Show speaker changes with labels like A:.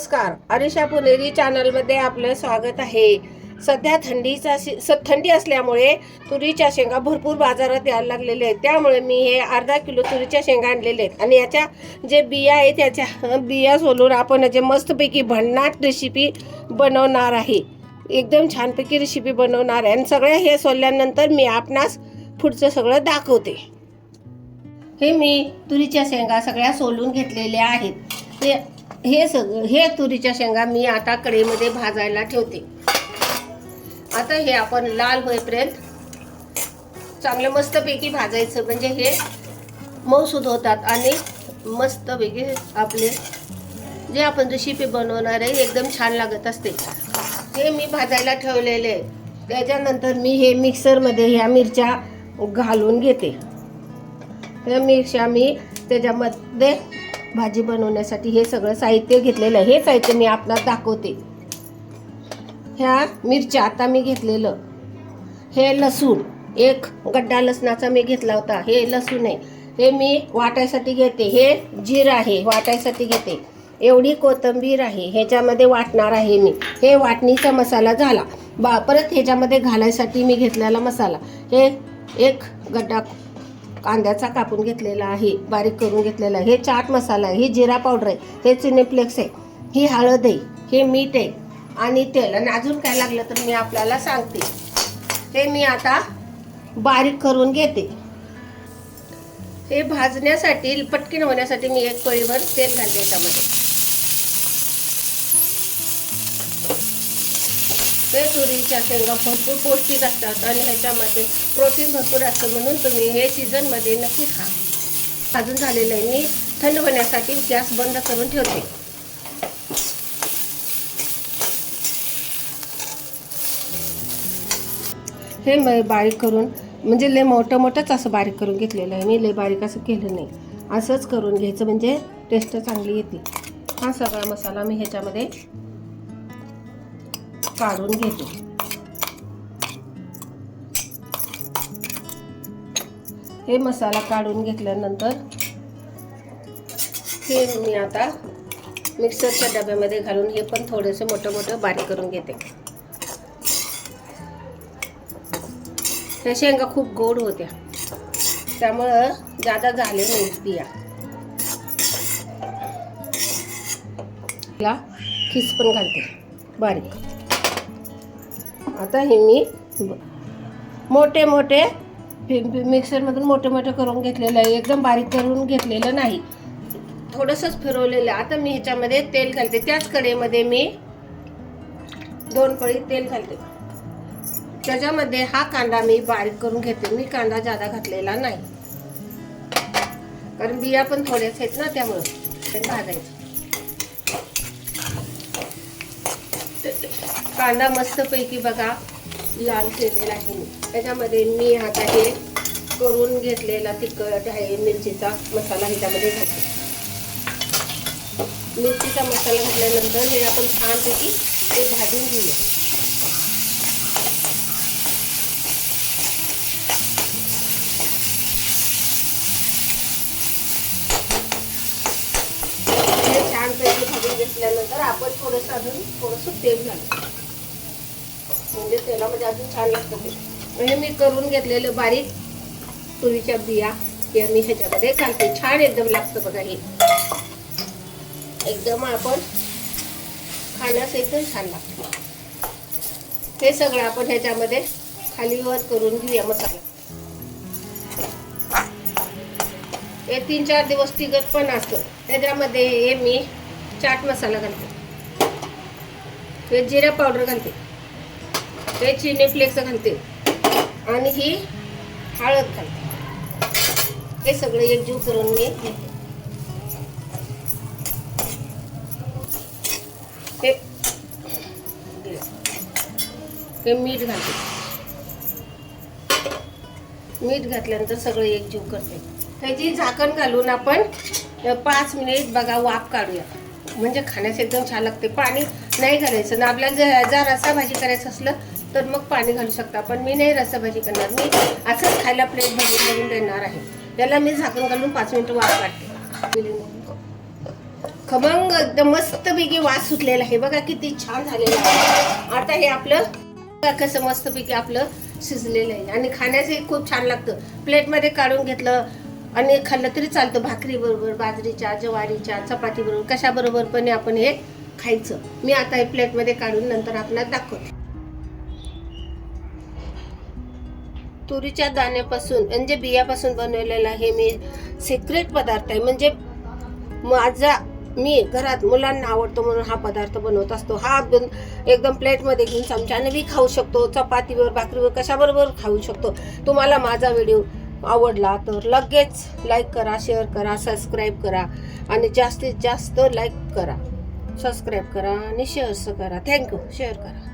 A: नमस्कार, अरिशा पुणेरी चॅनलमध्ये आपलं स्वागत आहे। सध्या थंडी असल्यामुळे तुरीच्या शेंगा भरपूर बाजारात यायला लागलेले आहेत। त्यामुळे मी हे अर्धा किलो तुरीच्या शेंगा आणलेले आहेत आणि याच्या जे बिया आहेत त्याच्या बिया सोलून आपण जे मस्तपैकी भन्नाट रेसिपी बनवणार आहे। एकदम छानपैकी रेसिपी बनवणार आहे आणि सगळे हे सोलल्यानंतर मी आपणास पुढचं सगळं दाखवते। हे मी तुरीच्या शेंगा सगळ्या सोलून घेतलेल्या आहेत। हे तुरीच्या शेंगा मी आता कढईमध्ये भाजायला ठेवते। आता हे आपण लाल होईपर्यंत चांगलं मस्तपैकी भाजायचं, म्हणजे हे मऊसूद होतात आणि मस्तपैकी आपले जे आपण रेसिपी बनवणार आहे एकदम छान लागत असते। हे मी भाजायला ठेवलेले, त्याच्यानंतर मी हे मिक्सरमध्ये ह्या मिरच्या घालून घेते। त्या मिरच्या मी त्याच्यामध्ये भाजी बनवण्यासाठी हे सगळं साहित्य घेतलेलं आहे। हे साहित्य मी आपणास दाखवते। ह्या मिरच्या आता मी घेतलेलं, हे लसूण, एक गड्डा लसणाचा मी घेतला होता, हे लसूण आहे, हे मी वाटायसाठी घेते। हे जीरा आहे, वाटायसाठी घेते। एवढी कोथिंबीर आहे, ह्याच्यामध्ये वाटणार आहे मी। हे वाटणीचा मसाला झाला। परत ह्याच्यामध्ये घालायसाठी मी घेतलेला मसाला, हे एक गड्डा कांद्याचा कापून घेतलेला आहे, बारीक करून घेतलेला आहे। हे चाट मसाला आहे, हे जिरा पावडर आहे, हे चिलीफ्लेक्स आहे, ही हळद आहे, हे मीठ आहे आणि तेल। आणि अजून काय लागलं तर मी आपल्याला सांगते। हे मी आता बारीक करून घेते। हे भाजण्यासाठी पटकन होण्यासाठी मी एक पळीभर तेल घालते याच्यामध्ये। हे तुरीच्या शेंगा भरपूर पौष्टिक असतात आणि ह्याच्यामध्ये प्रोटीन भरपूर असतं, म्हणून तुम्ही हे सीझनमध्ये नक्की खा। भाजून झालेलं आहे, मी थंड होण्यासाठी गॅस बंद करून ठेवते। हे मी बारीक करून, म्हणजे लय मोठंच असं बारीक करून घेतलेलं आहे मी, लय बारीक असं केलं नाही, असंच करून घ्यायचं म्हणजे टेस्ट चांगली येते। हा सगळा मसाला मी ह्याच्यामध्ये काढून घेते। हे मसाला काढून घेतल्यानंतर हे मी आता मिक्सरच्या डब्यामध्ये घालून हे पण थोडेसे मोठं बारीक करून घेते। हे शेंगा खूप गोड होत्या, त्यामुळं जादा झाले नाही बिया। खिस पण घालते बारीक। आता हे मी मोठे मिक्सरमधून मोठे करून घेतलेलं आहे, एकदम बारीक करून घेतलेलं नाही, थोडंसंच फिरवलेलं। आता मी ह्याच्यामध्ये तेल घालते। त्याच कढईमध्ये मी 2 पळी तेल घालते। त्याच्यामध्ये हा कांदा मी बारीक करून घेते। मी कांदा जादा घातलेला नाही, कारण बिया पण थोड्याच आहेत ना, त्यामुळे ते भाजायचं। कांदा मस्तपैकी बघा लाल केलेला आहे मी। त्याच्यामध्ये मी आता हे करून घेतलेला तिखट आहे मिरचीचा मसाला ह्याच्यामध्ये घालते। मिरचीचा मसाला घातल्यानंतर हे आपण छानपैकी ते भाजून घेऊया। हे छानपैकी भाजून घेतल्यानंतर आपण थोडंसं तेल घालू, म्हणजे तेलामध्ये अजून छान लागतं ते। हे मी करून घेतलेलं बारीक तुरीच्या बिया हे मी ह्याच्यामध्ये घालते। छान एकदम लागतं बघा, हे एकदम आपण खाण्यास एकदम छान लागतं। हे सगळं आपण ह्याच्यामध्ये खालीवर करून घेऊया मसाला। हे 3-4 दिवस टिकत पण असतं। त्याच्यामध्ये हे मी चाट मसाला घालते, हे जिरा पावडर घालते, हे चिलीफ्लेक्स घालते आणि ही हळद घालते। हे सगळे एकजीव करून मी घेते। हे मीठ घालते। मीठ घातल्यानंतर सगळं एकजीव करते। त्याची झाकण घालून आपण 5 मिनिट बघा वाफ काढूया, म्हणजे खाण्यास एकदम छान लागते। पाणी नाही घालायचं ना, आपल्याला जर रस्सा भाजी करायचं असलं तर मग पाणी घालू शकता, पण मी नाही रस्सा भाजी करणार, मी असंच खायला प्लेट भरून देणार आहे। त्याला मी झाकण घालून 5 मिनिट वाफ काढते। खमंग एकदम मस्तपैकी वास सुटलेला आहे बघा, किती छान झालेलं आहे. आता हे आपलं बघा कसं मस्तपैकी आपलं शिजलेलं आहे आणि खाण्यासही खूप छान लागतं. प्लेटमध्ये काढून घेतलं आणि खाल्लं तरी चालतं, भाकरी बरोबर, बाजरीच्या, ज्वारीच्या, चपाती बरोबर, कशा बरोबर पण आपण हे खायचं. मी आता हे प्लेटमध्ये काढून नंतर आपल्याला दाखवते. तुरीच्या दाण्यापासून म्हणजे बियापासून बनवलेला हे मी सिक्रेट पदार्थ आहे. म्हणजे मी घरात मुलांना आवडतो म्हणून हा पदार्थ बनवत असतो. हा एकदम प्लेटमध्ये घेऊन चमच्याने बी खाऊ शकतो, चपातीवर, भाकरीवर, कशाबरोबर खाऊ शकतो. तुम्हाला माझा व्हिडिओ आवडला तर लगेच लाईक करा, शेअर करा, सबस्क्राईब करा आणि जास्तीत जास्त लाईक करा, सबस्क्राईब करा आणि शेअर करा. थँक्यू. शेअर करा.